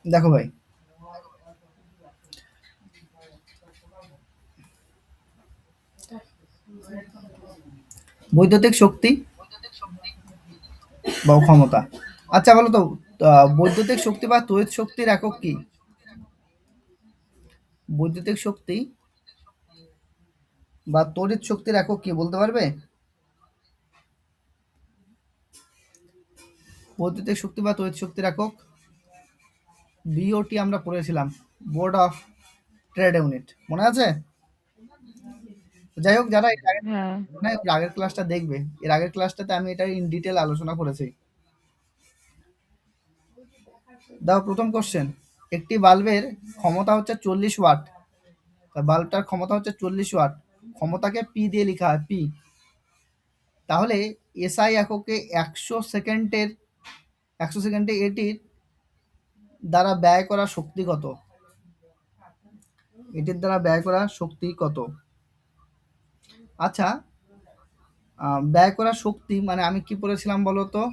দেখো ভাই, বৈদ্যুতিক শক্তি বা ক্ষমতা। আচ্ছা বলো তো, বৈদ্যুতিক শক্তি বা তড়িৎ শক্তির একক কি? বৈদ্যুতিক শক্তি বা তড়িৎ শক্তির একক কি বলতে পারবে? বৈদ্যুতিক শক্তি বা তড়িৎ শক্তির একক বিওটি আমরা পড়েছিলাম, বোর্ড অফ ট্রেড ইউনিট, মনে আছে? যাই হোক, যারা হ্যাঁ। এর আগের ক্লাসটা দেখবে, এর আগের ক্লাসটাতে আমি এটা ইন ডিটেল আলোচনা করেছি। দাও প্রথম কোশ্চেন, একটি বাল্বের ক্ষমতা হচ্ছে 40 ওয়াট, বাল্বটার ক্ষমতা হচ্ছে 40 ওয়াট, ক্ষমতাকে পি দিয়ে লেখা হয়, পি। তাহলে এসআই এককে 100 সেকেন্ডে এটির দ্বারা ব্যয় করা শক্তি কত? এটির দ্বারা ব্যয় করা শক্তি কত? আচ্ছা, ব্যয় করা শক্তি মানে আমি কি পড়েছিলাম বলো তো?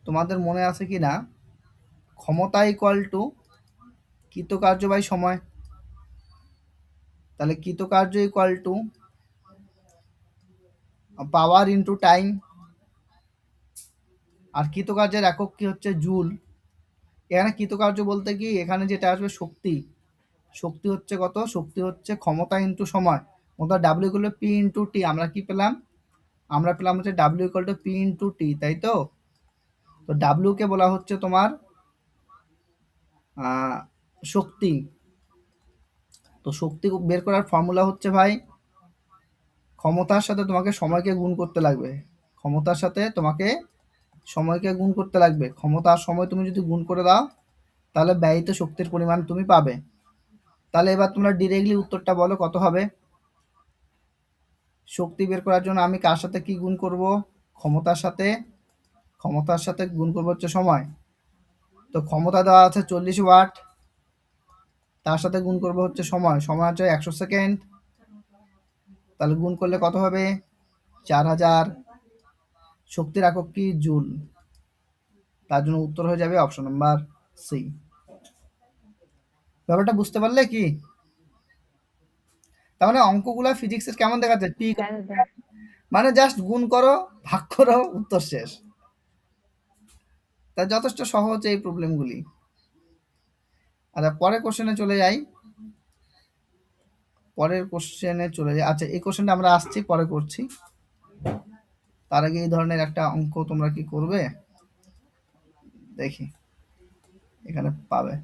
তোমাদের মনে আছে কি না? ক্ষমতা ইকুয়াল টু কৃতকার্য বাই সময়। তাহলে কৃতকার্য equal to power into time. আর কৃতকার্যের একক কি হচ্ছে জুল। এখানে কৃতকার্য বলতে কি, এখানে যেটা আসবে শক্তি, শক্তি হচ্ছে কত? শক্তি হচ্ছে ক্ষমতা ইনটু সময়। ওটা W equal to P into টি। আমরা কি পেলাম? আমরা পেলাম হচ্ছে W equal to P into টি, তাই তো? তো ডাব্লিউ কে বলা হচ্ছে তোমার শক্তি। তো শক্তি বের করার ফর্মুলা হচ্ছে ভাই, ক্ষমতার সাথে তোমাকে সময়কে গুণ করতে লাগবে। ক্ষমতার সাথে তোমাকে সময়কে গুণ করতে লাগবে। ক্ষমতা আর সময় তুমি যদি গুণ করে দাও, তাহলে ব্যয়িত শক্তির পরিমাণ তুমি পাবে। তাহলে এবার তোমরা ডিরেক্টলি উত্তরটা বলো কত হবে? শক্তি বের করার জন্য আমি কার সাথে কি গুণ করব? ক্ষমতার সাথে। ক্ষমতার সাথে গুণ করবো হচ্ছে সময়। তো ক্ষমতা দেওয়া আছে 40 ওয়াট, তার সাথে গুণ করবো হচ্ছে সময়, সময় হচ্ছে 100 সেকেন্ড। তাহলে গুণ করলে কত হবে? 4000। শক্তির একক কি? জুল। তার জন্য উত্তর হয়ে যাবে অপশন নাম্বার সি। ব্যাপারটা বুঝতে পারলে কি? তার মানে অঙ্কগুলা ফিজিক্সের কেমন দেখাচ্ছে? পি হ্যাঁ দাদা। মানে জাস্ট গুণ করো, ভাগ করো, উত্তর শেষ। তা যথেষ্ট সহজ এই প্রবলেমগুলি। আচ্ছা, পরের কোশ্চেনে চলে যাই। আচ্ছা, এই কোশ্চেনটা আমরা আসছি পরে করছি। তার আগে এই ধরনের একটা অঙ্ক তোমরা কি করবে দেখি, এখানে পাবে।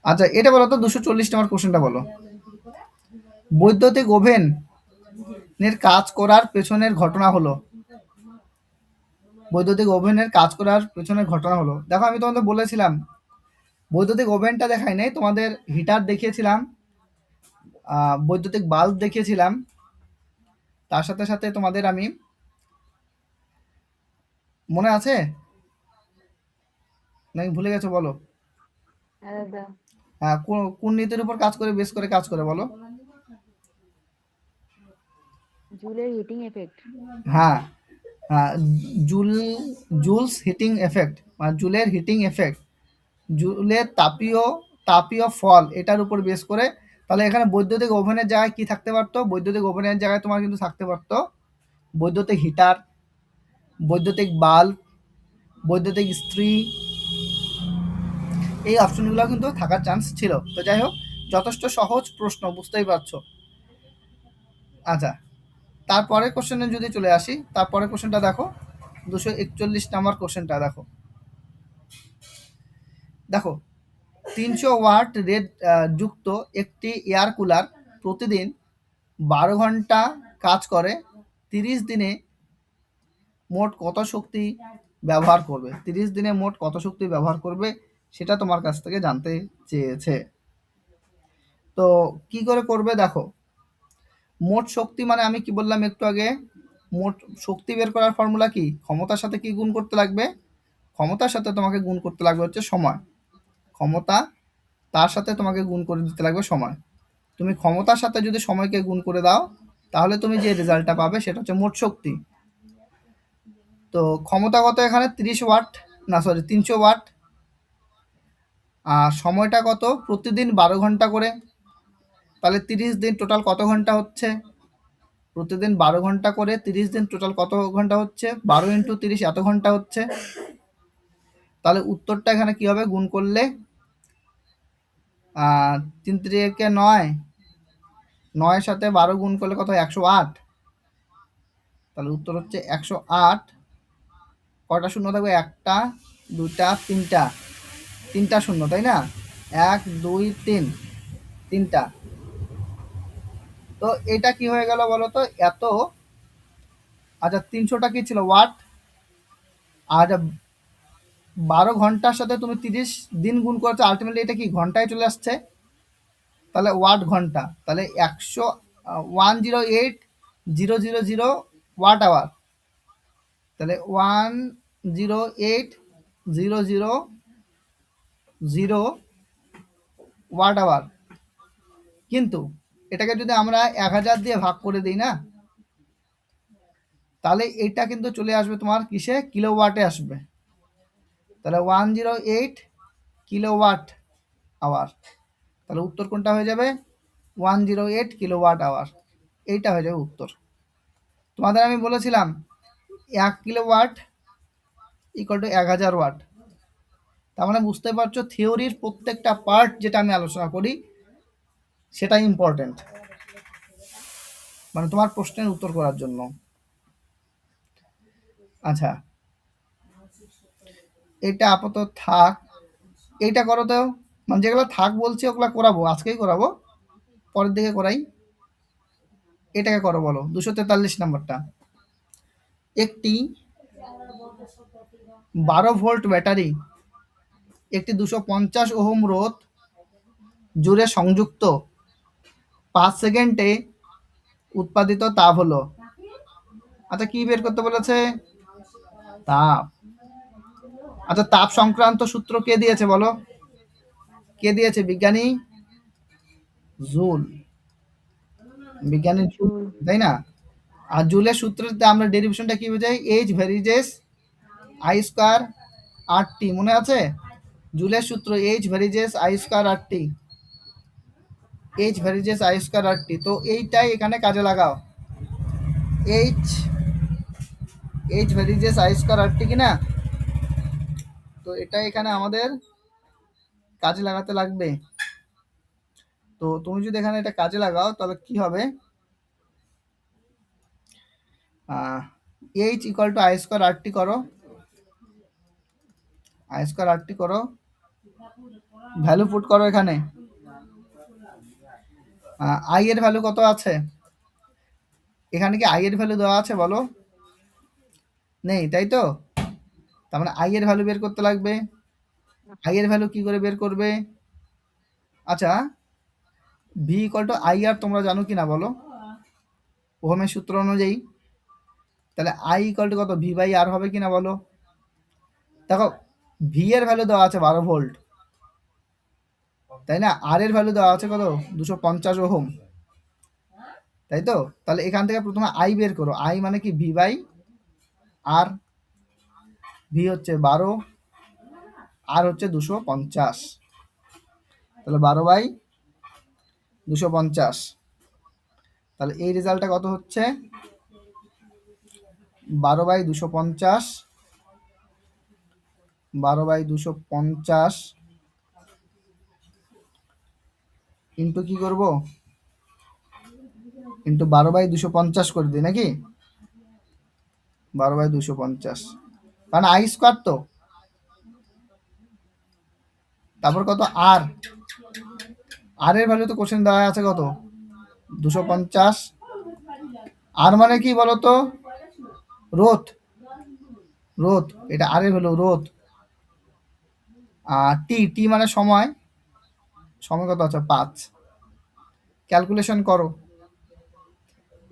আচ্ছা, এটা বলো তো, 240 নম্বর কোশ্চেনটা বলো। বৈদ্যুতিক ওভেন এর কাজ করার পেছনের ঘটনা হলো। বৈদ্যুতিক ওভেনের কাজ করার পেছনের ঘটনা হলো, দেখো আমি তোমাদের বলেছিলাম, বৈদ্যুতিক ওভেনটা দেখাই নাই তোমাদের, হিটার দেখিয়েছিলাম, বৈদ্যুতিক বাল্ব দেখিয়েছিলাম, তার সাথে সাথে তোমাদের আমি, মনে আছে নাকি ভুলে গেছো বলো? হ্যাঁ দাদা। কোন নীতির উপর কাজ করে, বেশ করে কাজ করে বলো? জুলের হিটিং এফেক্ট। হ্যাঁ, হ্যাঁ, জুল জুলস হিটিং এফেক্ট, মানে জুলের হিটিং এফেক্ট, জুলের তাপীয় ফল, এটার উপর বেস করে। তাহলে এখানে বৈদ্যুতিক ওভেনের জায়গায় কি থাকতে পারতো? বৈদ্যুতিক ওভেনের জায়গায় তোমার কিন্তু থাকতে পারতো বৈদ্যুতিক হিটার, বৈদ্যুতিক বাল্ব, বৈদ্যুতিক ইস্ত্রি। এই অপশনগুলো কিন্তু থাকার চান্স ছিল। তো যাই হোক, যথেষ্ট সহজ প্রশ্ন, বুঝতেই পারছো। আচ্ছা, তারপরের কোশ্চেনে যদি চলে আসি, তারপরের কোশ্চেনটা দেখো, 241 নম্বর কোশ্চেনটা দেখো। দেখো, 300 ওয়াট রেড যুক্ত একটি এয়ার কুলার প্রতিদিন 12 ঘন্টা কাজ করে, 30 দিনে মোট কত শক্তি ব্যবহার করবে? 30 দিনে মোট কত শক্তি ব্যবহার করবে, সেটা তোমার কাছ থেকে জানতে চেয়েছে। তো কি করে করবে দেখো, মোট শক্তি মানে আমি কি বললাম একটু আগে, মোট শক্তি বের করার ফর্মুলা কি? ক্ষমতার সাথে কি গুণ করতে লাগবে? ক্ষমতার সাথে তোমাকে গুণ করতে লাগবে হচ্ছে সময়। ক্ষমতা, তার সাথে তোমাকে গুণ করে দিতে লাগবে সময়। তুমি ক্ষমতার সাথে যদি সময়কে গুণ করে দাও, তাহলে তুমি যে রেজাল্টটা পাবে সেটা হচ্ছে মোট শক্তি। তো ক্ষমতা কত এখানে 30 ওয়াট, না সরি 300 ওয়াট। আর সময়টা কত, প্রতিদিন 12 ঘন্টা করে। তাহলে 30 দিন টোটাল কত ঘন্টা হচ্ছে, প্রতিদিন 12 ঘন্টা করে 30 দিন টোটাল কত ঘন্টা হচ্ছে, 12 ইন্টু 30 এত ঘন্টা হচ্ছে। তাহলে উত্তরটা এখানে কি হবে, গুণ করলে 3 3 9, 9 সাথে 12 গুণ করলে কত হয়, 108। তাহলে উত্তর হচ্ছে 108। কয়টা শূন্য থাকবে, একটা, দুটা, তিনটা, তিনটা শূন্য, তাই না? 1 2 3, তিনটা। তো এটা কি হয়ে গেল বলো তো, এত, আচ্ছা 300টা কি ছিল, ওয়াট। আর 12 ঘন্টার সাথে তুমি 30 দিন গুণ করেছো, আলটিমেটলি এটা কি ঘন্টায় চলে আসছে। তাহলে ওয়াট ঘন্টা, তাহলে 108,000 ওয়াট আওয়ার। তাহলে 108,000 ওয়াট আওয়ার। কিন্তু এটাকে যদি আমরা 1000 দিয়ে ভাগ করে দিই না, তাহলে এটা কিন্তু চলে আসবে তোমার কিসে, কিলোওয়াটে আসবে। তাহলে 108 কিলোওয়াট আওয়ার। তাহলে উত্তর কোনটা হয়ে যাবে, 108 কিলোওয়াট আওয়ার। এইটা হয়ে যাবে উত্তর। তোমাদের আমি বলেছিলাম 1 কিলোওয়াট ইকুয়াল টু 1000 ওয়াট। তার মানে বুঝতে পারছো থিওরির প্রত্যেকটা পার্ট যেটা আমি আলোচনা করি সেটা ইম্পর্টেন্ট, মানে তোমার প্রশ্নের উত্তর করার জন্য। আচ্ছা, এটা আপাতত থাক, এইটা করো তো, মানে যেগুলো থাক বলছি ওগুলো করাবো, আজকেই করাবো, পরের দিকে করাই। এটাকে করো, বলো 243 নাম্বারটা। একটি 12 ভোল্ট ব্যাটারি একটি 250 ওহম রোধ জুড়ে সংযুক্ত, 5 সেকেন্ডে উৎপাদিত তাপ হলো। আচ্ছা কি বের করতে বলেছে, তাপ। আচ্ছা তাপ সংক্রান্ত সূত্র কে দিয়েছে বলো, কে দিয়েছে, বিজ্ঞানী জুল, বিজ্ঞানী জুল, জুল। তাই না? আর জুলের সূত্রতে আমরা ডেরিভেশনটা কি বোঝাই, H varies I square R T, মনে আছে? জুলের সূত্র H varies I square R T, H varies I square R T. তো এইটাই এখানে কাজে লাগাও, H H varies I square R T, কিনা? তো এটা এখানে আমাদের কাজে লাগাতে লাগবে। তো তুমি যদি এখানে এটা কাজে লাগাও তাহলে কি হবে, H equal to I square R T করো, আই স্কয়ার আর টি করো, ভ্যালু পুট করো এখানে। আই এর ভ্যালু কত আছে এখানে, কি আই এর ভ্যালু দেওয়া আছে বলো, নেই তাই তো? তার মানে আই এর ভ্যালু বের করতে লাগবে। আই এর ভ্যালু কি করে বের করবে, আচ্ছা ভি ইকুয়াল টু আই আর তোমরা জানো কিনা বলো, ওহমের সূত্র অনুযায়ী। তাহলে আই ইকুয়াল টু কত, ভি বাই আর হবে কিনা বলো। দেখো ভি এর ভ্যালু দেওয়া আছে 12 ভোল্ট, তাই না? আর এর ভ্যালু দেওয়া আছে কত, 250 ওহম, তাই তো? তাহলে এখান থেকে প্রথমে আই বের করো, আই মানে কি ভি বাই আর, ভি হচ্ছে 12, আর হচ্ছে 250, তাহলে 12/250। তাহলে এই রেজাল্টটা কত হচ্ছে, 12/250, 12/250 ইন্টু কি করব, ইন্টু 12/250 করে দিই নাকি, 12/250, কারণ আই স্কোয়ার তো। তারপর কত, আর, আর এর ভ্যালু তো কোশ্চেন দেওয়া আছে কত, 250। আর মানে কি বলতো, রোধ, রোধ, এটা আর এর ভ্যালু রোধ। আর টি, টি মানে সময়, সময় কত আছে 5। ক্যালকুলেশন করো,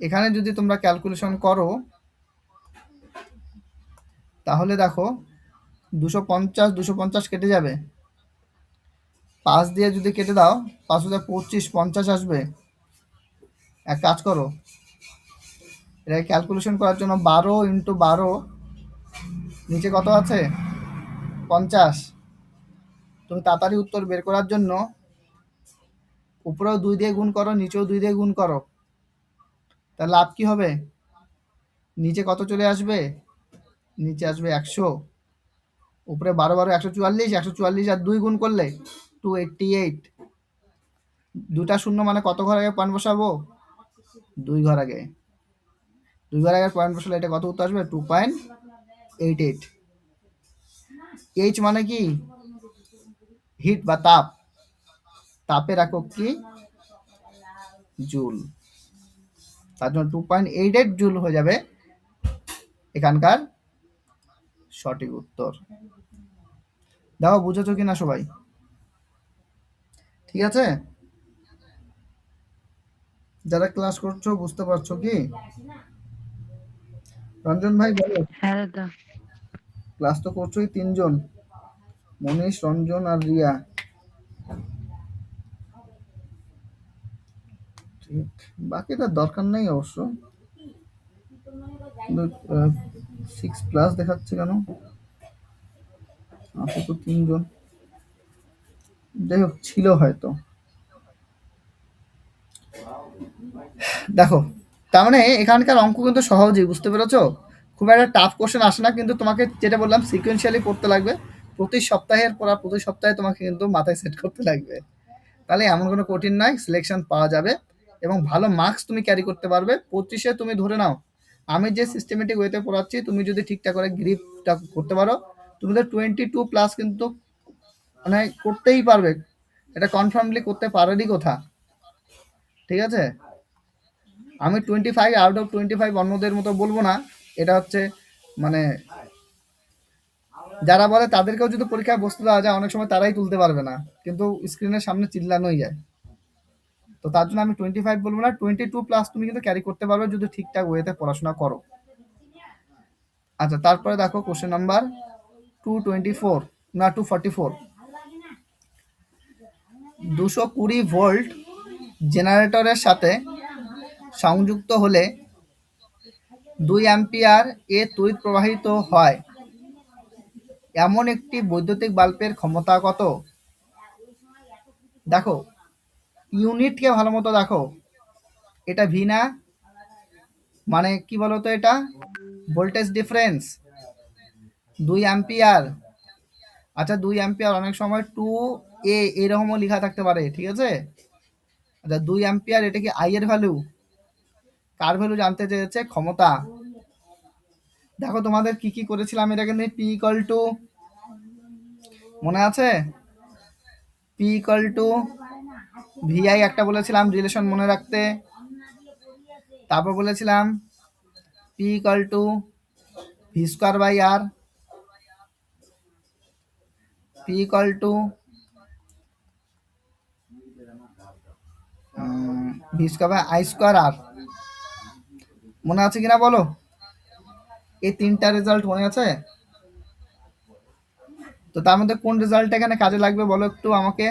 এখানে যদি তোমরা ক্যালকুলেশন করো তাহলে দেখো 250 250 কেটে যাবে, 5 দিয়ে যদি কেটে দাও 5 হাজার 25, 50 আসবে। এক কাজ করো এটা ক্যালকুলেশন করার জন্য 12 × 12 নিচে কত আছে 50। তুমি তাড়াতাড়ি উত্তর বের করার জন্য উপরেও 2 দিয়ে গুণ করো, নিচেও 2 দিয়ে গুণ করো। তার লাভ কি হবে? নিচে কত চলে আসবে? নিচে আসবে 100, উপরে 12 12 144, 144 আর 2 গুণ করলে 288। দুটা শূন্য মানে কত ঘর আগে পয়েন্ট বসাবো? 2 ঘর আগে। 2 ঘর আগে পয়েন্ট বসালে এটা কত উত্তর আসবে? 2.88। এইচ মানে কি? হিট বা তাপ। তাপের একক কি? জুল। তার জন্য 2.88 জুল হয়ে যাবে এখানকার সঠিক উত্তর। দেখো বুঝেছো কিনা সবাই? ঠিক আছে, যারা ক্লাস করছো বুঝতে পারছো কি? রঞ্জন ভাই বলো। হ্যাঁ দাদা। ক্লাস তো করছোই 3 জন, মনীষ, রঞ্জন আর রিয়া। ঠিক, বাকিটা দরকার নেই অবশ্য, কিন্তু 6+ দেখাচ্ছে কেন? আছে তো 3 জন, যাই হোক ছিল হয়তো। দেখো, তার মানে এখানকার অঙ্ক কিন্তু সহজেই, বুঝতে পেরেছো? খুব একটা টাফ কোশ্চেন আসে না, কিন্তু তোমাকে যেটা বললাম সিকোয়েন্সিয়ালি পড়তে লাগবে। প্রতি সপ্তাহের পর প্রতি সপ্তাহে তোমাকে কিন্তু মাথায় সেট করতে লাগবে, তাহলে এমন কোনো কঠিন নয়, সিলেকশন পাওয়া যাবে এবং ভালো মার্কস তুমি ক্যারি করতে পারবে। 25-এ তুমি ধরে নাও আমি যে সিস্টেমেটিক ওয়েতে পড়াচ্ছি, তুমি যদি ঠিকঠাক করে গ্রিপটা করতে পারো, তুমি তো 22+ কিন্তু মানে করতেই পারবে, এটা কনফার্মলি করতে পারারই কথা। ঠিক আছে, আমি 25 আউট অফ 25 অন্যদের মতো বলবো না, এটা হচ্ছে মানে যারা বলে তাদেরকেও যদি পরীক্ষায় বসতে দেওয়া যায় অনেক সময় তারাই তুলতে পারবে না, কিন্তু স্ক্রিনের সামনে চিল্লানোই যায়। তো তার জন্য আমি 25 বলবো না, 22+ তুমি কিন্তু ক্যারি করতে পারবে যদি ঠিকঠাক ওয়েতে পড়াশোনা করো। আচ্ছা, তারপরে দেখো কোশ্চেন নাম্বার 224 না 244। 220 ভোল্ট জেনারেটরের সাথে সংযুক্ত হলে 2 অ্যাম্পিয়ার এ তড়িৎ প্রবাহিত হয় এমন একটি বৈদ্যুতিক বাল্বের ক্ষমতা কত? দেখো, ইউনিটকে ভালো মতো দেখো, এটা ভি না, মানে কি বলতো, এটা ভোল্টেজ ডিফারেন্স 2 অ্যাম্পিয়ার। আচ্ছা 2 অ্যাম্পিয়ার অনেক সময় 2 এরকমও লেখা থাকতে পারে, ঠিক আছে? আচ্ছা 2 অ্যাম্পিয়ার এটা কি আই এর ভ্যালু? কার ভ্যালু জানতে চেয়েছে? ক্ষমতা। দেখো তোমাদের কি কি করেছিলাম এটা কিন্তু, পি ইকুয়াল টু, মনে আছে? পি ইকুয়াল টু ভিআই একটা বলেছিলাম রিলেশন মনে রাখতে, তারপর বলেছিলাম P equal to V square by R, P equal to V square by I square R. মনে আছে কিনা বলো? এই 3টা রেজাল্ট মনে আছে? তো তার মধ্যে কোন রেজাল্টটা এখানে কাজে লাগবে বলো একটু আমাকে,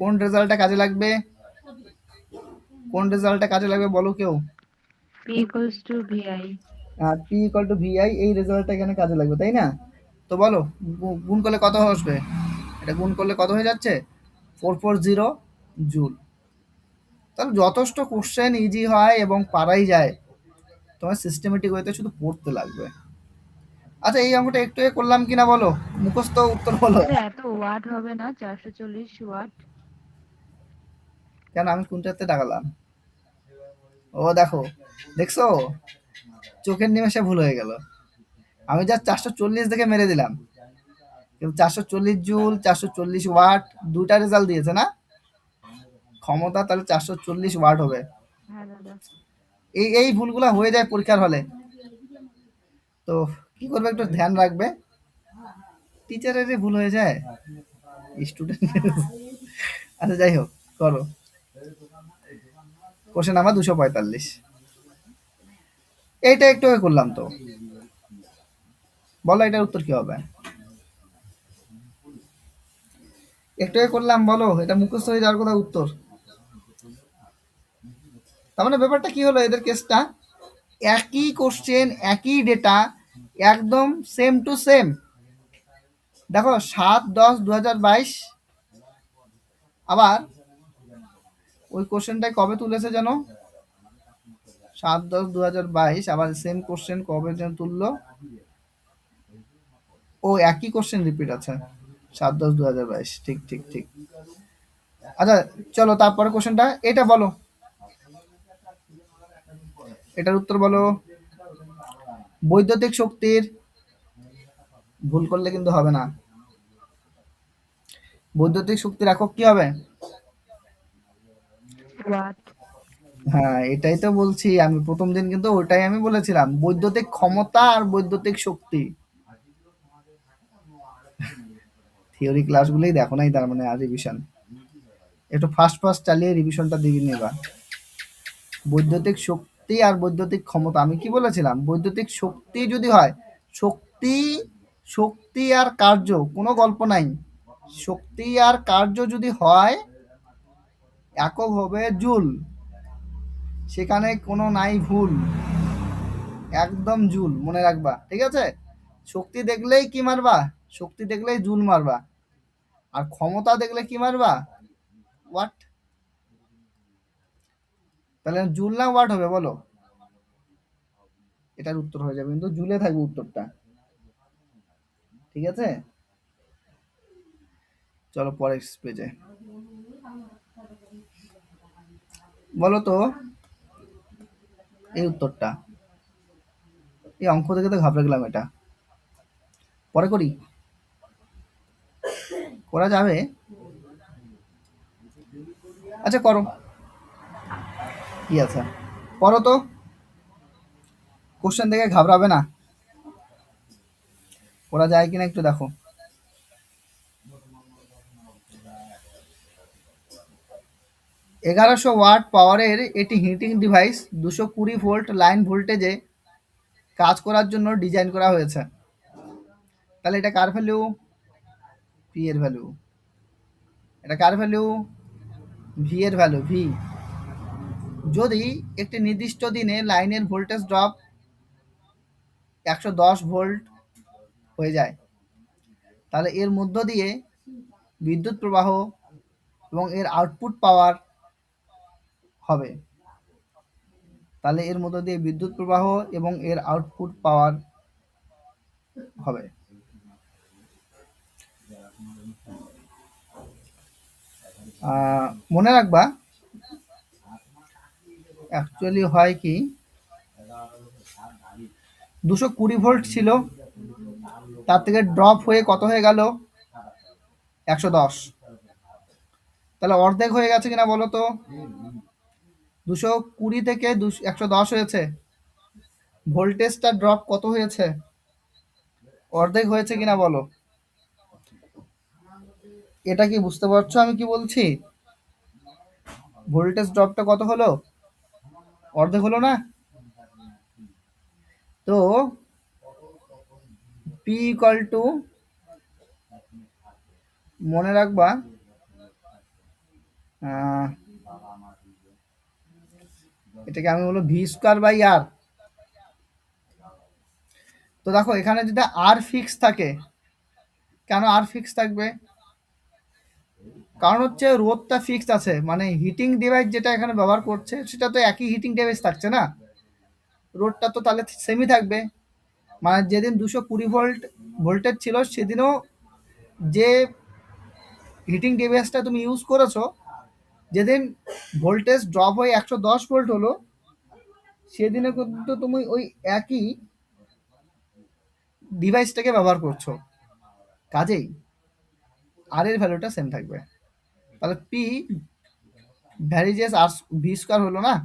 কোন রেজাল্টটা কাজে লাগবে? কোন রেজাল্টটা কাজে লাগবে বলো কেউ? P equals to VI. P equal to VI, এই রেজাল্টটা এখানে কাজে লাগবে, তাই না? তো বলো গুণ করলে কত আসবে? এটা গুণ করলে কত হয়ে যাচ্ছে? 440 জুল। তাহলে যথেষ্ট কোশ্চেন ইজি হয় এবং পারাই যায়, তোমার সিস্টেমেটিক ওয়েতে শুধু পড়তে লাগবে। আচ্ছা এই অঙ্কটা একটু করলাম কিনা বলো, মুখস্থ উত্তর বলো। দাদা এত ওয়াট হবে না, 440 ওয়াট? কেন, আমি কোনটাতে টাকালাম? ও দেখো, দেখছো, চোখের নিমেষে ভুল হয়ে গেল। আমি যা 440 দেখে মেরে দিলাম, কিন্তু 440 জুল 440 ওয়াট দুটা রেজাল্ট দিয়েছে না ক্ষমতা, তাহলে 440 ওয়াট হবে। হ্যাঁ দাদা। এই এই ভুলগুলা হয়ে যায় পরীক্ষার হলে, তো কি করবে একটু ধ্যান রাখবে। টিচারের ভুল হয়ে যায়, স্টুডেন্ট। আচ্ছা যাই হোক, করো কোশ্চেন নাম্বার 245। এইটা একটু আগে করলাম তো, বলো এটার উত্তর কি হবে? একটু আগে করলাম, বলো এটা মুখস্থ হয়ে যাওয়ার কথা উত্তর। তার মানে ব্যাপারটা কি হলো এদের কেসটা? একই কোশ্চেন, একই ডেটা, একদম সেম টু সেম। দেখো 7/10/2022 আবার ওই কোশ্চেনটাই কবে তুলেছে যেন, 7/10/2022 আবার সেম কোশ্চেন কবে যেন তুললো, ও একই কোশ্চেন রিপিট আছে 7/10/2022। ঠিক ঠিক ঠিক। আচ্ছা চলো তারপরে কোশ্চেনটা এটা বলো, এটার উত্তর বলো। বৈদ্যুতিক শক্তির, ভুল করলে কিন্তু হবে না, বৈদ্যুতিক শক্তির একক কি হবে? ওয়াট। হ্যাঁ এটাই তো বলছি, আমি প্রথম দিন কিন্তু ওটাই আমি বলেছিলাম, বৈদ্যুতিক ক্ষমতা আর বৈদ্যুতিক শক্তি। থিওরি ক্লাসগুলোই দেখো নাই তার মানে, আর রিভিশন একটু ফাস্ট ফাস্ট চালিয়ে রিভিশনটা দিয়ে নেবা। বৈদ্যুতিক শক্তি আর বৈদ্যুতিক ক্ষমতা, আমি কি বলেছিলাম, বৈদ্যুতিক শক্তি যদি হয়, শক্তি, শক্তি আর কার্য, কোনো গল্প নাই, শক্তি আর কার্য যদি হয় একক হবে জুল, সেখানে কোনো নাই ভুল, একদম জুল মনে রাখবা, ঠিক আছে? শক্তি দেখলেই কি মারবা, শক্তি দেখলেই জুল মারবা, আর ক্ষমতা দেখলে কি মারবা, ওয়াট। তাহলে জুল না ওয়াট হবে বলো? এটার উত্তর হয়ে যাবে, কিন্তু জুলে থাকবে উত্তরটা, ঠিক আছে? চলো পরের পেজে বলো তো এই উত্তরটা, এই অঙ্ক থেকে তো ঘাবড়ে গেলাম, এটা পরে করি, করা যাবে। আচ্ছা করো, কি আছে করো তো, কোশ্চেন দেখে ঘাবড়াবে না, করা যায় কিনা একটু দেখো। 1100 ওয়াট পাওয়ারের এটি হিটিং ডিভাইস 220 ভোল্ট লাইন ভোল্টেজে কাজ করার জন্য ডিজাইন করা হয়েছে। তাহলে এটা কার ভ্যালু? পি এর ভ্যালু। এটা কার ভ্যালু? ভি এর ভ্যালু, ভি। যদি একটি নির্দিষ্ট দিনে লাইনের ভোল্টেজ ড্রপ 110 ভোল্ট হয়ে যায়, তাহলে এর মধ্য দিয়ে বিদ্যুৎ প্রবাহ এবং এর আউটপুট পাওয়ার হবে, তাহলে এর মধ্য দিয়ে বিদ্যুৎ প্রবাহ এবং এর আউটপুট পাওয়ার হবে। মনে রাখবা অ্যাকচুয়ালি হয় কি, 220 ভোল্ট ছিল, তার থেকে ড্রপ হয়ে কত হয়ে গেল, 110। তাহলে অর্ধেক হয়ে গেছে কিনা বলো তো, 220 থেকে 110 হয়েছে, ভোল্টেজটা ড্রপ কত হয়েছে, অর্ধেক হয়েছে কিনা বলো। এটা কি বুঝতে পারছো আমি কি বলছি? ভোল্টেজ ড্রপটা কত হলো, অর্ধেক হলো না? তো পি ইকুয়াল টু, মনে রাখবা, আহ, এটাকে আমি বলবো ভি স্কোয়ার বাই আর। তো দেখো এখানে যদি আর ফিক্স থাকে, কেন আর ফিক্স থাকবে, কারণ হচ্ছে রোধটা ফিক্সড আছে, মানে হিটিং ডিভাইস যেটা এখানে ব্যবহার করছে সেটা তো একই হিটিং ডিভাইস থাকছে না, রোধটা তো তাহলে সেমই থাকবে। মানে যেদিন 220 ভোল্ট ভোল্টেজ ছিল সেদিনও যে হিটিং ডিভাইসটা তুমি ইউজ করেছো, যেদিন ভোল্টেজ ড্রপ হয়ে 110 ভোল্ট হলো, সেদিনে কিন্তু তুমি ওই একই ডিভাইসটাকে ব্যবহার করছো, কাজেই আর এর ভ্যালুটা সেম থাকবে। তাহলে পি ভ্যারিজেস আর ভি স্কোয়ার হলো না।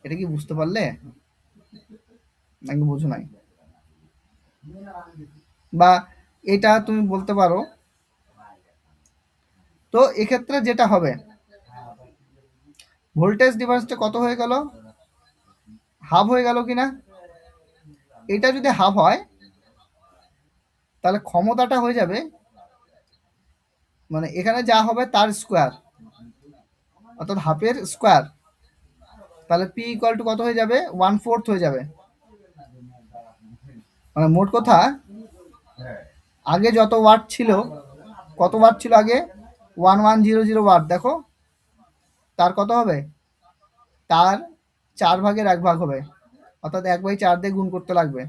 এটা কি বুঝতে পারলে নাকি বুঝো নাই? বা এটা তুমি বলতে পারো, তো এক্ষেত্রে যেটা হবে, ভোল্টেজ ডিফারেন্সটা কত হয়ে গেল, হাফ হয়ে গেল কিনা? এটা যদি হাফ হয় তাহলে ক্ষমতাটা হয়ে যাবে, মানে এখানে যা হবে তার স্কোয়ার, অর্থাৎ হাফের স্কোয়ার, তাহলে পি ইকুয়াল টু কত হয়ে যাবে, 1/4 হয়ে যাবে। মানে মোট কথা আগে যত ওয়াট ছিল, কত ওয়াট ছিল আগে, 1100 ওয়াট, দেখো তার কত হবে, তার 4/1 হবে, অর্থাৎ 1/4 দিয়ে গুণ করতে লাগবে।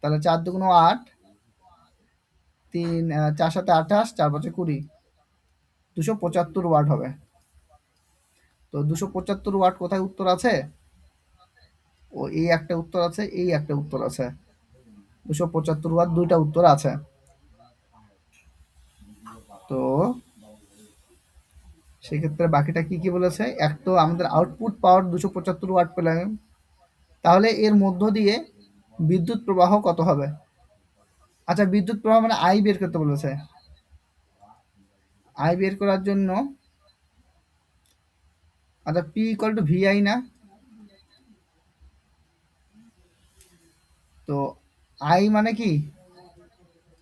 তাহলে 4 দুগুণ 8, 4 7 28, 4 5 20, 275 ওয়াট হবে। তো 275 ওয়াট কোথায় উত্তর আছে, ও এই একটা উত্তর আছে, এই একটা উত্তর আছে, 275 ওয়াট দুইটা উত্তর আছে। তো সেক্ষেত্রে বাকিটা কি কি বলেছে, এক তো আমাদের আউটপুট পাওয়ার 275 ওয়াট পেলাম, তাহলে এর মধ্য দিয়ে বিদ্যুৎ প্রবাহ কত হবে। আচ্ছা, বিদ্যুৎ প্রবাহ মানে আই বের করতে বলেছে। আই বের করার জন্য, আচ্ছা পি ইকুয়াল টু ভিআই না, তো আই মানে কি,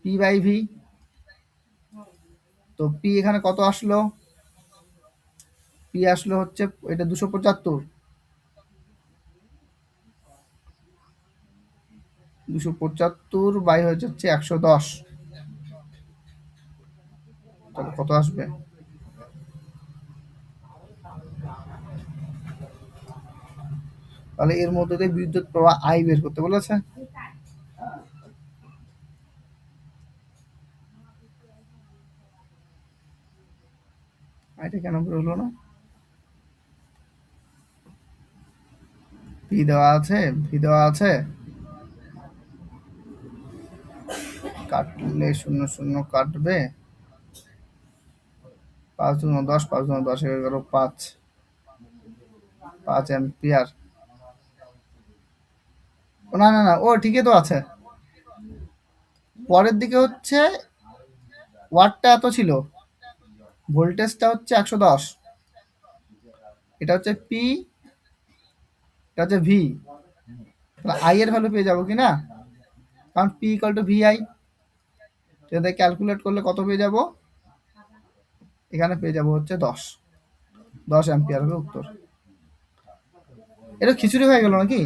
পি বাই ভি। তো পি এখানে কত আসলো, পি আসলো হচ্ছে এটা 275, 275 বাই হচ্ছে 110, তাহলে কত আসবে, তাহলে এর মধ্যে দিয়ে বিদ্যুৎ প্রবাহ আই বের করতে বলেছে। আইটা কেন বের হলো না, ভি দেওয়া আছে, ভি দেওয়া আছে, কাটলে 0 0 কাটবে, 5 2 10, 5 2 10 হয়ে গেল 5, 5 অ্যাম্পিয়ার। না না না, ও ঠিকই তো আছে, পরের দিকে হচ্ছে ওয়াটটা এত ছিল, ভোল্টেজটা হচ্ছে 110, এটা হচ্ছে পি, এটা হচ্ছে ভি, তাহলে আই এর ভ্যালু পেয়ে যাবো কি না, কারণ পি ইকুয়াল টু ভিআই, এটা ক্যালকুলেট করলে কত পেয়ে যাব, এখানে পেয়ে যাব হচ্ছে 10 অ্যাম্পিয়ার হবে উত্তর। এটা খিচুড়ি হয়ে গেল নাকি,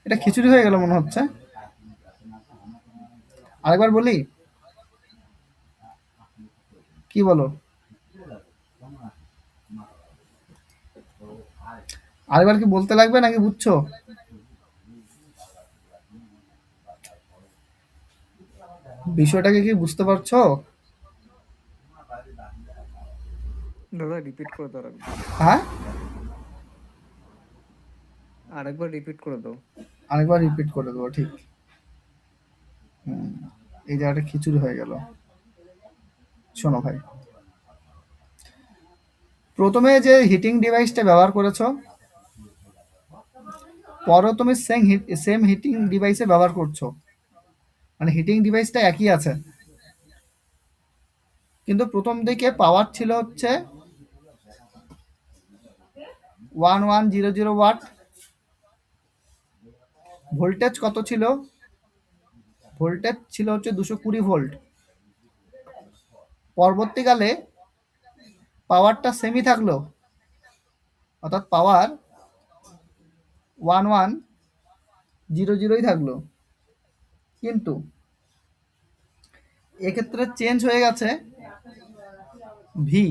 এটা খিচুড়ি হয়ে গেল মনে হচ্ছে। আরেকবার বলি, কি বলো, আরেকবার কি বলতে লাগবে নাকি বুঝছো, বিষয়টাকে কি বুঝতে পারছো? দাদা রিপিট করে দাও আরেকবার। হ্যাঁ, আরেকবার রিপিট করে দাও। আরেকবার রিপিট করে দেবো, ঠিক। এই জায়গাটা খিচুড়ি হয়ে গেল। শোনো ভাই, প্রথমে যে হিটিং ডিভাইসটা ব্যবহার করেছো, পরও তুমি সেম হিটিং ডিভাইসে ব্যবহার করছো, মানে হিটিং ডিভাইসটা একই আছে, কিন্তু প্রথম দিকে পাওয়ার ছিল হচ্ছে 1100 ওয়াট, ভোল্টেজ কত ছিল, ভোল্টেজ ছিল হচ্ছে 220 ভোল্ট। পরবর্তীকালে পাওয়ারটা সেমই থাকলো, অর্থাৎ পাওয়ার 1100ই থাকলো, কিন্তু এক্ষেত্রে চেঞ্জ হয়ে গেছে ভি,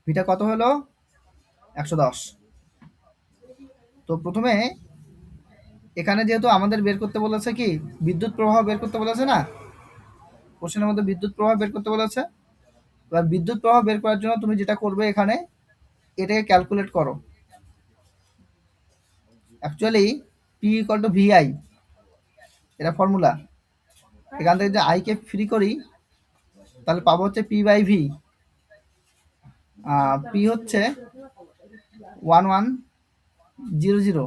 ভিটা কত হলো 110। তো প্রথমে এখানে যেহেতু আমাদের বের করতে বলেছে কি, বিদ্যুৎ প্রবাহ বের করতে বলেছে না, কোশ্চেনের মধ্যে বিদ্যুৎ প্রবাহ বের করতে বলেছে। এবার বিদ্যুৎ প্রবাহ বের করার জন্য তুমি যেটা করবে, এখানে এটাকে ক্যালকুলেট করো। Actually P equal to VI, এটা ফর্মুলা, এখান থেকে যে আই কে ফ্রি করি, তাহলে পাবো হচ্ছে পি বাই ভি। পি হচ্ছে 1100,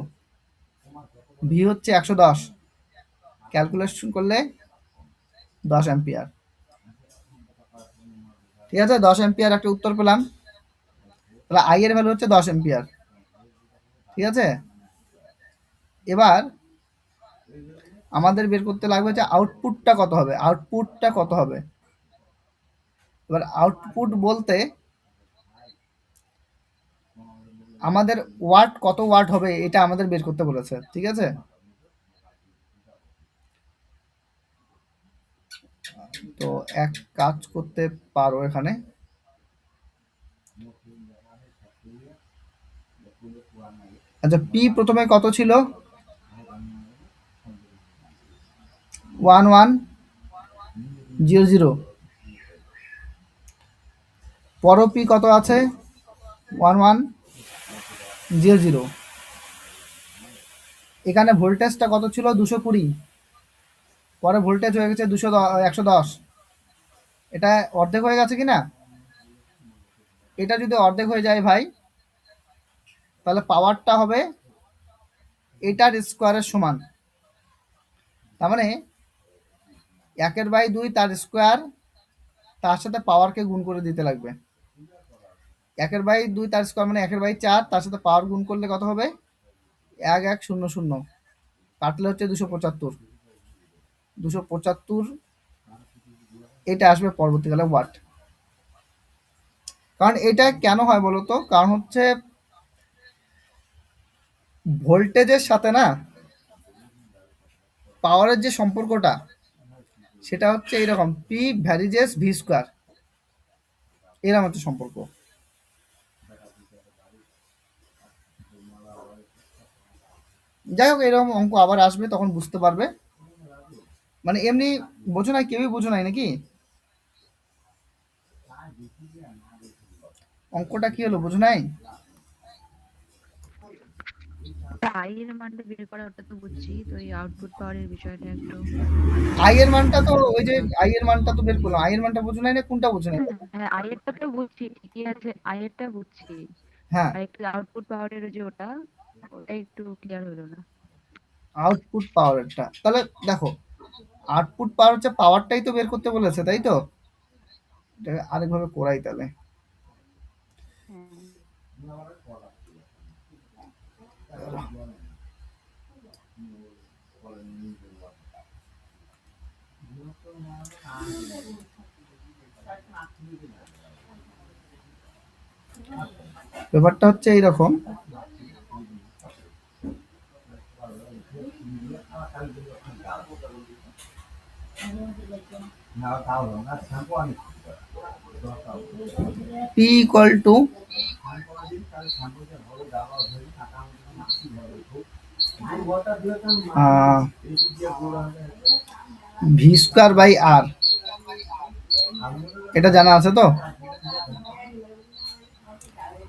ভি হচ্ছে 110, ক্যালকুলেশন করলে 10 অ্যাম্পিয়ার। ঠিক আছে, 10 অ্যাম্পিয়ার একটা উত্তর পেলাম, তাহলে আই এর ভ্যালু হচ্ছে 10 অ্যাম্পিয়ার। ঠিক আছে, এবার আমাদের বের করতে লাগবে যে আউটপুটটা কত হবে, আউটপুটটা কত হবে। এবার আউটপুট বলতে আমাদের ওয়াট কত ওয়াট হবে এটা আমাদের বের করতে বলেছে, ঠিক আছে? তো এক কাজ করতে পারো এখানে, আচ্ছা পি প্রথমে কত ছিল? 1100। পর পি কত আছে? 1100। এখানে ভোল্টেজটা কত ছিল? 220। পরে ভোল্টেজ হয়ে গেছে 110। এটা অর্ধেক হয়ে গেছে কি না? এটা যদি অর্ধেক হয়ে যায় ভাই, তাহলে পাওয়ারটা হবে এটার স্কোয়ারের সমান। তার মানে 1/2 তার স্কোয়ার, তার সাথে পাওয়ারকে গুণ করে দিতে লাগবে। 1/2 তার স্কোয়ার মানে 1/4, তার সাথে পাওয়ার গুণ করলে কত হবে? 1100। কাটলে হচ্ছে 275। 275 এটা আসবে পরবর্তীকালে ওয়াট। কারণ এটা কেন হয় বলতো? কারণ হচ্ছে ভোল্টেজের সাথে না পাওয়ারের যে সম্পর্কটা, সেটা হচ্ছে এইরকম, পি ভ্যারিজেস ভি স্কোয়ার, এরকম হচ্ছে সম্পর্ক। যাই হোক, এরকম অঙ্ক আবার আসবে, তখন বুঝতে পারবে। মানে এমনি বোঝো নাই, কেউই বোঝো নাই নাকি? অঙ্কটা কি হলো, বোঝো নাই? আই এর মানটা বের করা ওটা তো বুঝছি, তো এই আউটপুট পাওয়ারের বিষয়টা একটু। আই এর মানটা তো ওই যে আই এর মানটা তো বের করলাম, আই এর মানটা বোঝো নাই না? কোনটা বোঝো নাই? হ্যাঁ, আই এরটা তো বুঝছি, ঠিকই আছে, আই এরটা বুঝছি। হ্যাঁ, আর একটু আউটপুট পাওয়ারের যে ওটা একটু ক্লিয়ার হলো না। আউটপুট পাওয়ারটা তাহলে দেখো, আউটপুট পাওয়ার হচ্ছে পাওয়ারটাই তো বের করতে বলেছে, তাই তো? এটা আরেকভাবে করাই তাহলে। হ্যাঁ, ব্যাপারটা হচ্ছে এইরকম, P equal to V square by R, এটা জানা আছে তো?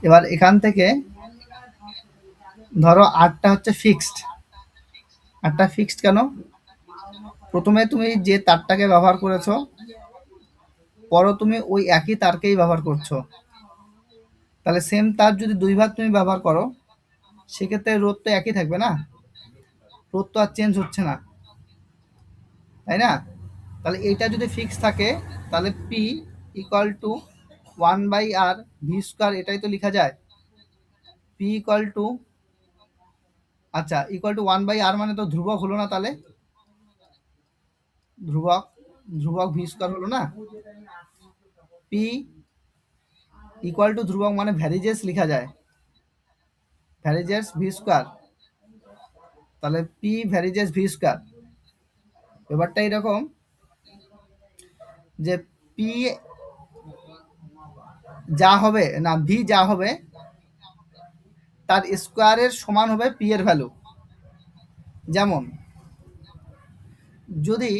এবার এখান থেকে ধরো আরটা হচ্ছে ফিক্সড। আরটা ফিক্সড কেন? প্রথমে তুমি যে তারটাকে ব্যবহার করেছো, পরও তুমি ওই একই তারকেই ব্যবহার করছো। তাহলে সেম তার যদি দুই ভাগ তুমি ব্যবহার করো, সেক্ষেত্রে রোধ তো একই থাকবে না? রোধ তো আর চেঞ্জ হচ্ছে না, তাই না? তাহলে এইটা যদি ফিক্স থাকে, তাহলে P equal two 1/r V square, এটাই তো লেখা যায়। পি ইকুয়াল টু, আচ্ছা ইকুয়াল টু 1/r মানে তো ধ্রুবক হলো না? তাহলে ধ্রুবক, ধ্রুবক ভি স্কোয়ার হলো না? পি ইকুয়াল টু ধ্রুবক মানে ভ্যারিজেস লেখা যায়, ভ্যারিজেস ভি স্কোয়ার। তাহলে পি ভ্যারিজেস ভি স্কোয়ার। ব্যাপারটা এরকম যে পি যা হবে না, ভি যা হবে তার স্কোয়ারের সমান হবে পি এর ভ্যালু। যেমন যদি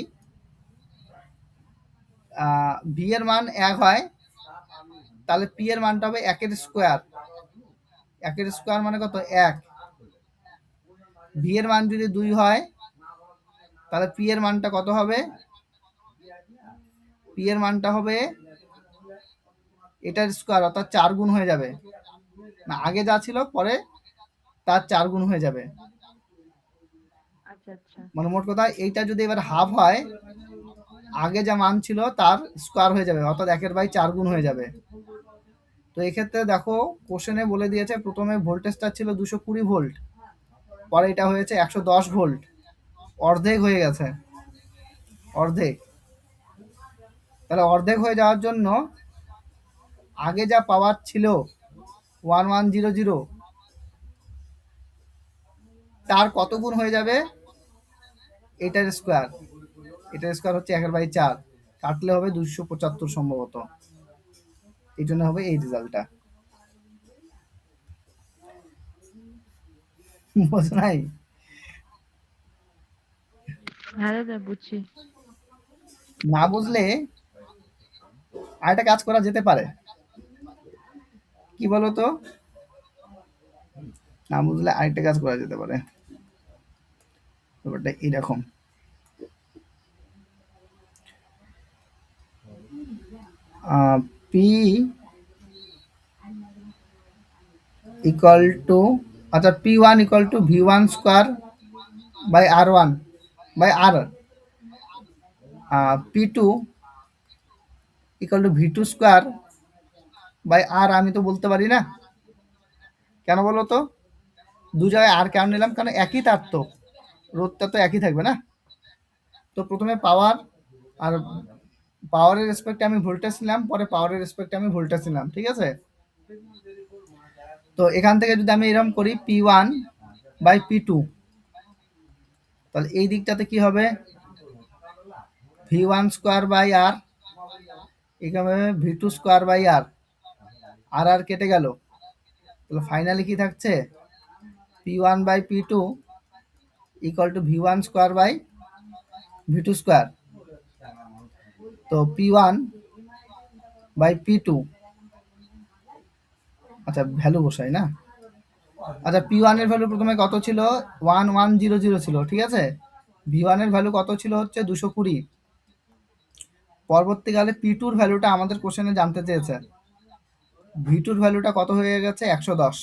ভি এর মান 1 হয়, তাহলে পি এর মানটা হবে 1 স্কোয়ার। 1 স্কোয়ার মানে কত? 1। ভি এর মান যদি 2 হয়, তাহলে পি এর মানটা কত হবে? পি এর মানটা হবে এটার স্কোয়ার, অর্থাৎ 4 গুণ হয়ে যাবে। না, আগে যা ছিল পরে তার 4 গুণ হয়ে যাবে। আচ্ছা আচ্ছা। মানে মোট কথা, এইটা যদি এবার হাফ হয়, আগে যা মান ছিল তার স্কোয়ার হয়ে যাবে, অর্থাৎ 1/4 গুণ হয়ে যাবে। তো এক্ষেত্রে দেখো, কোশ্চেনে বলে দিয়েছে প্রথমে ভোল্টেজটা ছিল 220 ভোল্ট, পরে এটা হয়েছে 110 ভোল্ট, অর্ধেক হয়ে গেছে, অর্ধেক। তাহলে অর্ধেক হয়ে যাওয়ার জন্য আগে যা পাওয়ার ছিল 1100, তার কত গুণ হয়ে যাবে? এটার স্কোয়ার। এটার স্কোয়ার হচ্ছে 1/4, কাটলে হবে 275 সম্ভবত। এই জন্য হবে এই রেজাল্টটা। বোঝো নাই? হ্যাঁ দাদা বুঝছি। না বুঝলে আরেকটা কাজ করা যেতে পারে, কি বলো তো? না বুঝলে আরেকটা কাজ করা যেতে পারে, ব্যাপারটা এরকম। পি ইকুয়াল টু, আচ্ছা P1 equal to V1 square by R1 by R, P2 equal to V2 square by R। আমি তো বলতে পারি না, কেন বলো তো? দু জায়গায় আর কেন নিলাম? কারণ একই তার তো, রোধটা তো একই থাকবে না। তো প্রথমে পাওয়ার, আর পাওয়ারের রেসপেক্টে আমি ভোল্টেজ নিলাম, পরে পাওয়ারের রেসপেক্টে আমি ভোল্টেজ নিলাম, ঠিক আছে? তো এখান থেকে যদি আমি এরকম করি P1 বাই P2, তাহলে এই দিকটাতে কি হবে? V1 স্কোয়ার বাই R, এখানে V2 স্কোয়ার বাই R, আর আর কেটে গেল। তাহলে ফাইনালি কি থাকছে? P1 by P2 equal to V1 square by V2 square. তো P1 বাই P2, আচ্ছা ভ্যালু বসাই না। আচ্ছা P1 এর ভ্যালু প্রথমে কত ছিল? 1100 ছিল, ঠিক আছে? V1 এর ভ্যালু কত ছিল? হচ্ছে 220। পরবর্তীকালে P2 এর ভ্যালুটা আমাদের কোশ্চেনে জানতে চেয়েছে, V2 এর ভ্যালুটা কত হয়ে গেছে? 110।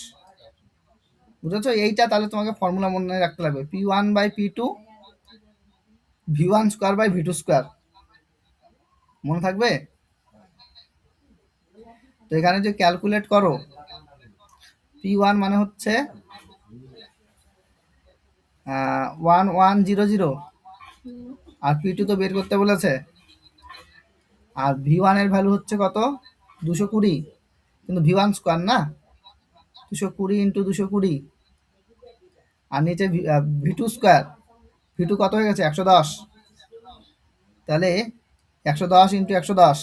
বুঝেছো? এইটা তাহলে তোমাকে ফর্মুলা মনে রাখতে লাগবে, P1 by P2 V1 square by V2 square. মনে থাকবে? তো এখানে যে ক্যালকুলেট করো, P1 মানে হচ্ছে 1100, আর P2 তো বের করতে বলেছে, আর V1 এর ভ্যালু হচ্ছে কত? 220, কিন্তু V1 স্কোয়ার না, 220 ইন্টু 220, আর নিচে V2 স্কোয়ার। V2 কত হয়ে গেছে? 110। তাহলে 110 ইন্টু 110,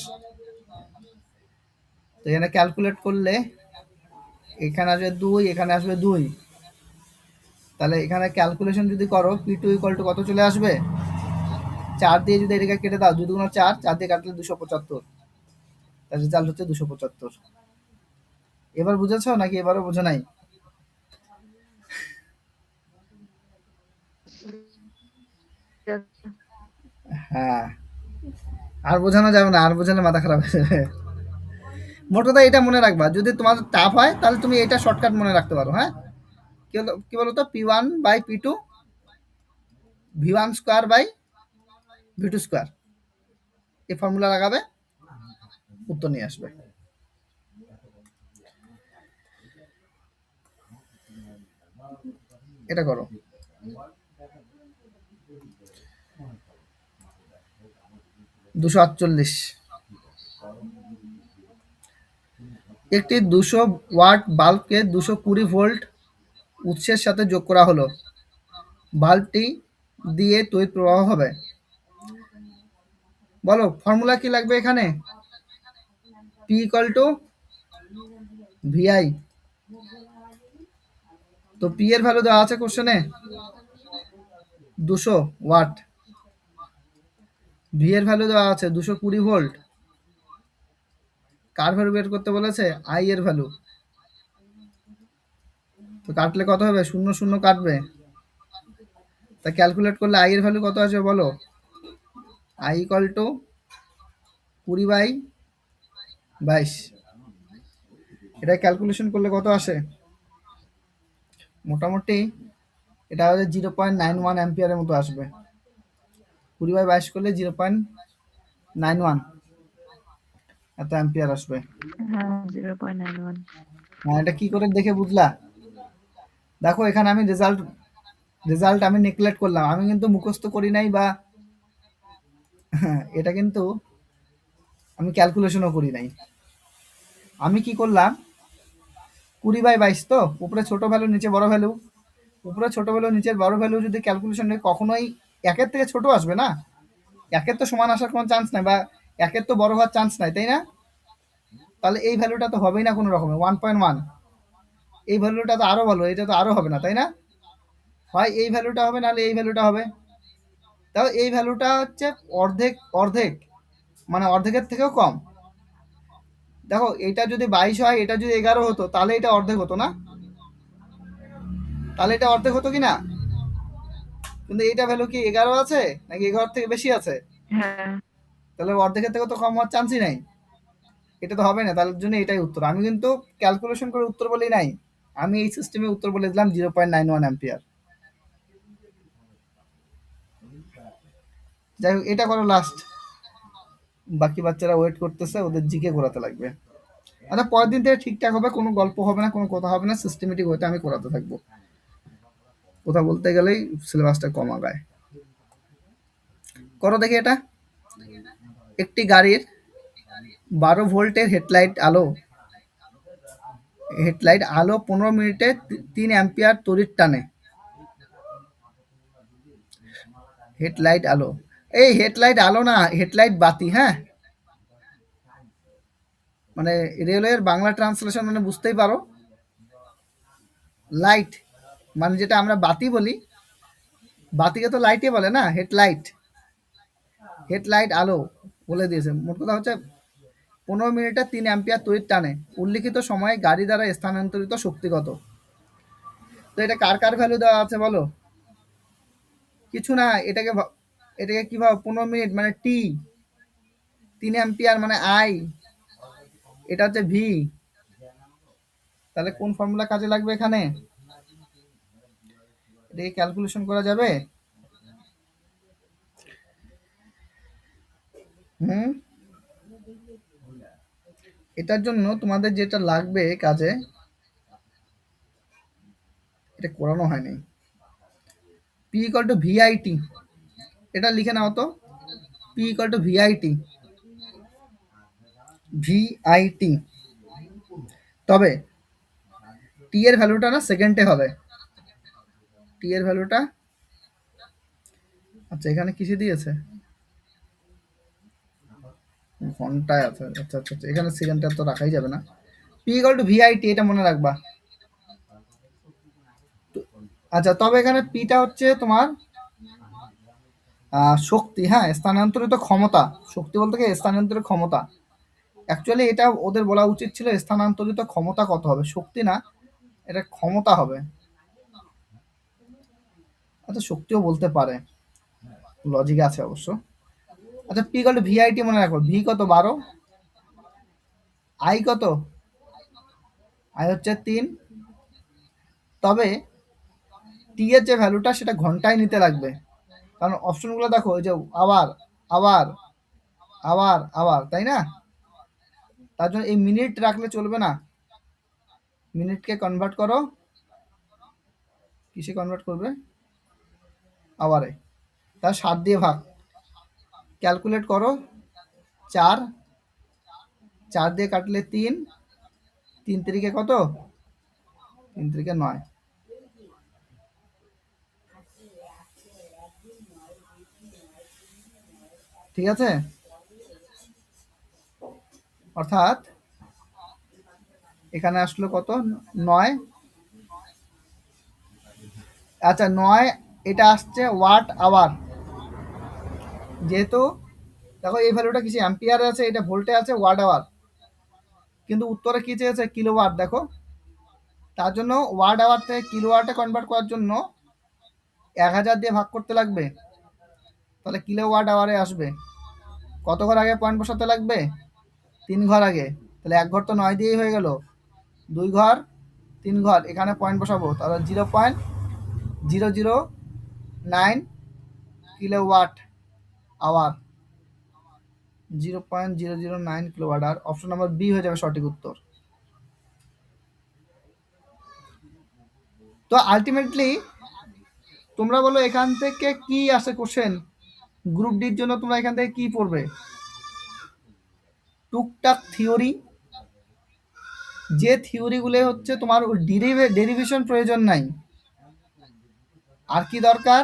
তো এখানে ক্যালকুলেট করলে এখানে আসবে 2, এখানে আসবে 2, তাহলে এখানে ক্যালকুলেশন যদি করো P2 ইকুয়াল টু কত চলে আসবে? 4 দিয়ে যদি এটাকে কেটে দাও, 2 দুগুণ 4, 4 দিয়ে কাটলে 275, তার রেজাল্ট হচ্ছে 275। এবার বুঝেছো নাকি এবারও বোঝো নাই? হ্যাঁ, আর বোঝানো যাবে না, আর বোঝালে মাথা খারাপ হয়ে যাবে। মোট কথা এটা মনে রাখবা, যদি তোমার টাফ হয় তাহলে তুমি এটা শর্টকাট মনে রাখতে পারো। হ্যাঁ, কি বলো তো? P1 by P2 V1 square by V2 square, এই ফর্মুলা লাগাবে, উত্তর নিয়ে আসবে। এটা করো। 248, একটি 200 ওয়াট বাল্বকে 220 ভোল্ট উৎসের সাথে যোগ করা হলো। বাল্বটি দিয়ে তড়িৎ প্রবাহ হবে। বলো ফর্মুলা কি লাগবে এখানে? P equal to VI। তো P এর ভ্যালু দেওয়া আছে কোশ্চেনে 200 ওয়াট, V এর ভ্যালু দেওয়া আছে 220 ভোল্ট, কার ভ্যালু বের করতে বলেছে? I এর ভ্যালু। তো কাটলে কত হবে? 0 0 কাটবে, তা ক্যালকুলেট করলে I এর ভ্যালু কত আসবে বলো? I equal to 20/22। এটা ক্যালকুলেশন করলে কত আসে? মোটামুটি এটা হচ্ছে 0.91 অ্যাম্পিয়ারের মতো আসবে। 20/22 করলে 0.91 এত অ্যাম্পিয়ার আসবে। হ্যাঁ 0.91। হ্যাঁ, এটা কি করে দেখে বুঝলা? দেখো এখানে আমি রেজাল্ট আমি নেগলেক্ট করলাম, আমি কিন্তু মুখস্থ করি নাই, বা এটা কিন্তু আমি ক্যালকুলেশনও করি নাই। আমি কি করলাম? 20/22 তো উপরে ছোট ভ্যালু নিচে বড় ভ্যালু, উপরে ছোট ভ্যালু নিচের বড় ভ্যালু যদি ক্যালকুলেশন নেই কখনোই একের থেকে ছোট আসবে না, একের তো সমান আসার কোনো চান্স নাই, বা একের তো বড় হওয়ার চান্স নাই, তাই না? তাহলে এই ভ্যালুটা তো হবেই না কোনো রকমে 1.1, এই ভ্যালুটা তো আরও ভালো, এটা তো আরও হবে না, তাই না? হয় এই ভ্যালুটা হবে, নাহলে এই ভ্যালুটা হবে। তাও এই ভ্যালুটা হচ্ছে অর্ধেক অর্ধেক, মানে অর্ধেকের থেকেও কম। দেখো এটা যদি 22 হয়, এটা যদি 11 হতো, তাহলে এটা অর্ধেক হতো না? তাহলে এটা অর্ধেক হতো কি না? কিন্তু এটা ভ্যালু কি 11 আছে নাকি 11 থেকে বেশি আছে? হ্যাঁ, তাহলে অর্ধেকের থেকে তো কম হওয়ার চান্সই নাই, এটা তো হবে না। তার জন্য এটাই উত্তর। আমি কিন্তু ক্যালকুলেশন করে উত্তর বলেই নাই, আমি এই সিস্টেমে উত্তর বলে দিলাম 0.91 অ্যাম্পিয়ার। যাই হোক, এটা করো লাস্ট, বাকি বাচ্চারা ওয়েট করতেছে, ওদের জিকে করাতে লাগবে। আচ্ছা, পরের দিন থেকে ঠিকঠাক হবে, কোনো গল্প হবে না, কোনো কথা হবে না, সিস্টেমেটিক ওয়েতে আমি করাতে থাকবো। কথা বলতে গেলেই সিলেবাসটা কম আগায়। করো দেখি এটা। একটি গাড়ির 12 ভোল্টের হেডলাইট আলো 15 মিনিটে 3 অ্যাম্পিয়ার তড়িৎ টানে। হেডলাইট আলো, এই হেডলাইট আলো না, হেডলাইট বাতি, হ্যাঁ? মানে রেলওয়ের বাংলা ট্রান্সলেশন মানে বুঝতেই পারো, লাইট মানে যেটা আমরা বাতি বলি, বাতিকে তো লাইটে বলে না, হেডলাইট। হেডলাইট আলো বলে দিয়েছে। মোট কথা হচ্ছে 15 মিনিটে 3 অ্যাম্পিয়ার তড়িৎ টানে। উল্লিখিত সময়ে গাড়ি দ্বারা স্থানান্তরিত শক্তি কত? তো এটা কার কার ভ্যালু দেওয়া আছে বলো? কিছু না, এটাকে কিভাবে 15 মিনিট মানে টি, 3 অ্যাম্পিয়ার মানে আই, এটা হচ্ছে ভি। তাহলে কোন ফর্মুলা কাজে লাগবে এখানে? এটাকে ক্যালকুলেশন করা যাবে? হুম, এটার জন্য তোমাদের যেটা লাগবে কাজে, এটা করানো হয়নি, পি ইকুয়াল টু ভিআইটি, এটা লিখে নাও তো, P equal two VIT, VIT. তবে টি এর ভ্যালুটা না সেকেন্ডে হবে, টি এর ভ্যালুটা, আচ্ছা এখানে কিসে দিয়েছে, ঘন্টায় আছে, আচ্ছা আচ্ছা আচ্ছা, এখানে সেকেন্ডটা তো রাখাই যাবে না। পি ইকুয়াল টু ভিআইটি, এটা মনে রাখবা। আচ্ছা, তবে এখানে পিটা হচ্ছে তোমার শক্তি, হ্যাঁ, স্থানান্তরিত ক্ষমতা। শক্তি বলতে কি স্থানান্তরিত ক্ষমতা। অ্যাকচুয়ালি এটা ওদের বলা উচিত ছিল স্থানান্তরিত ক্ষমতা কত হবে, শক্তি না, এটা ক্ষমতা হবে। আচ্ছা, শক্তিও বলতে পারে, লজিক আছে অবশ্য। আচ্ছা, পি কত ভিআইটি মনে রাখো, ভি কত 12, আই কত, আই হচ্ছে 3। তবে টি এর যে ভ্যালুটা সেটা ঘন্টায় নিতে লাগবে, কারণ অপশনগুলো দেখো, ওই যে আবার আবার আবার আবার, তাই না? তার জন্য এই মিনিট রাখলে চলবে না, মিনিটকে কনভার্ট করো, কিসে কনভার্ট করবে, আবারে। তার 7 দিয়ে ভাগ, ক্যালকুলেট করো, 4, 4 দিয়ে কাটলে 3, 3 তিরিকে কত, 3 তিরিকে 9। ঠিক আছে, অর্থাৎ এখানে আসলো কত, 9। আচ্ছা 9, এটা আসছে ওয়াট আওয়ার, যেহেতু দেখো এই ভ্যালুটা কিছু অ্যাম্পিয়ারে আছে, এটা ভোল্টে আছে, ওয়াট আওয়ার, কিন্তু উত্তরে কি চেয়েছে, কিলোওয়াট। দেখো তার জন্য ওয়াট আওয়ার থেকে কিলোওয়াটে কনভার্ট করার জন্য 1000 দিয়ে ভাগ করতে লাগবে, তাহলে কিলোওয়াট আওয়ারে আসবে। কত ঘর আগে পয়েন্ট বসাতে লাগবে, 3 ঘর আগে, তাহলে 1 ঘর তো 9 দিয়েই হয়ে গেল, 2 ঘর, 3 ঘর, এখানে পয়েন্ট বসাবো, তাহলে 0.009 kilowatt hour, 0.009 kilowatt hour. Option number B হয়ে যাবে সঠিক উত্তর। তো আলটিমেটলি তোমরা বলো এখান থেকে কি আসে কোশ্চেন, গ্রুপ ডির জন্য তোমরা এখান থেকে কি পড়বে, টুকটাক থিওরি, যে থিওরিগুলো হচ্ছে তোমার ডেরিভেশন প্রয়োজন নাই, আর কি দরকার?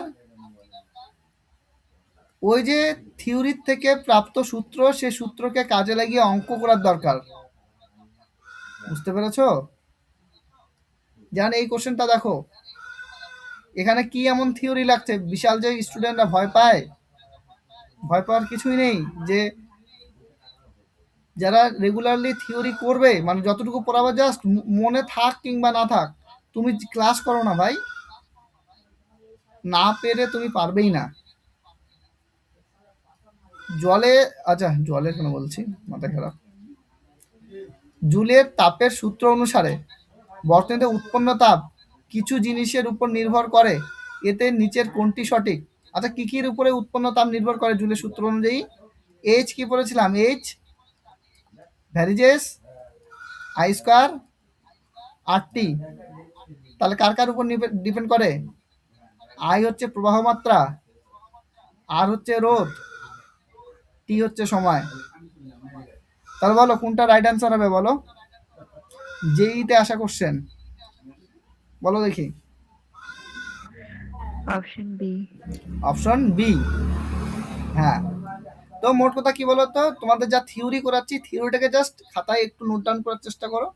ওই যে থিওরির থেকে প্রাপ্ত সূত্র, সে সূত্রকে কাজে লাগিয়ে অঙ্ক করার দরকার। বুঝতে পেরেছো? যেমন এই কোশ্চেনটা দেখো, এখানে কি এমন থিওরি লাগছে বিশাল যে স্টুডেন্টরা ভয় পায়? ভয় পাওয়ার কিছুই নেই। যে যারা রেগুলারলি থিওরি করবে, মানে যতটুকু পড়াবে জাস্ট মনে থাক কিংবা না থাক, তুমি ক্লাস করো না ভাই, না পেরে তুমি পারবেই না। জলে, আচ্ছা জলের কেন বলছি, মাথা খারাপ। জুলের তাপের সূত্র অনুসারে বর্তনীতে উৎপন্ন তাপ কিছু জিনিসের উপর নির্ভর করে, এতে নিচের কোনটি সঠিক? আচ্ছা, কি কির উপরে উৎপন্ন তাপ নির্ভর করে জুলের সূত্র অনুযায়ী? এইচ কি পড়েছিলাম? এইচ ভ্যারিজেস আই স্কোয়ার আর টি। তাহলে কার কার উপর ডিপেন্ড করে? আই হচ্ছে প্রবাহ মাত্রা, আর হচ্ছে রোধ, টি হচ্ছে সময়। তাহলে বলো কোনটা রাইট অ্যান্সার হবে? বলো, জেইতে আসা কোশ্চেন, বলো দেখি। Option B. Option B. হ্যাঁ, তো মোট কথা কি বলো তো, তোমাদের যা থিওরি করাচ্ছি, থিওরিটাকে জাস্ট খাতায় একটু নোট ডাউন করার চেষ্টা করো।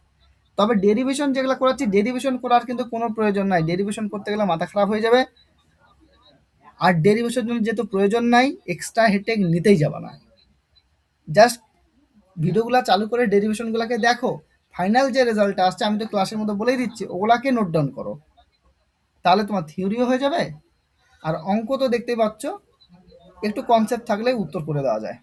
তবে ডেরিভেশন যেগুলো করাচ্ছি, ডেরিভেশন করার কিন্তু কোনো প্রয়োজন নাই। ডেরিভেশন করতে গেলে মাথা খারাপ হয়ে যাবে। আর ডেরিভেশন জন্য যেহেতু প্রয়োজন নাই, এক্সট্রা হেডেক নিতেই যাবে না। জাস্ট ভিডিওগুলো চালু করে ডেরিভেশনগুলোকে দেখো, ফাইনাল যে রেজাল্টটা আসছে আমি তো ক্লাসের মধ্যে বলেই দিচ্ছি, ওগুলাকে নোট ডাউন করো। তাহলে তোমার থিওরিও হয়ে যাবে, আর অঙ্ক তো দেখতেই পাচ্ছ, একটু কনসেপ্ট থাকলে উত্তর করে দেওয়া যায়।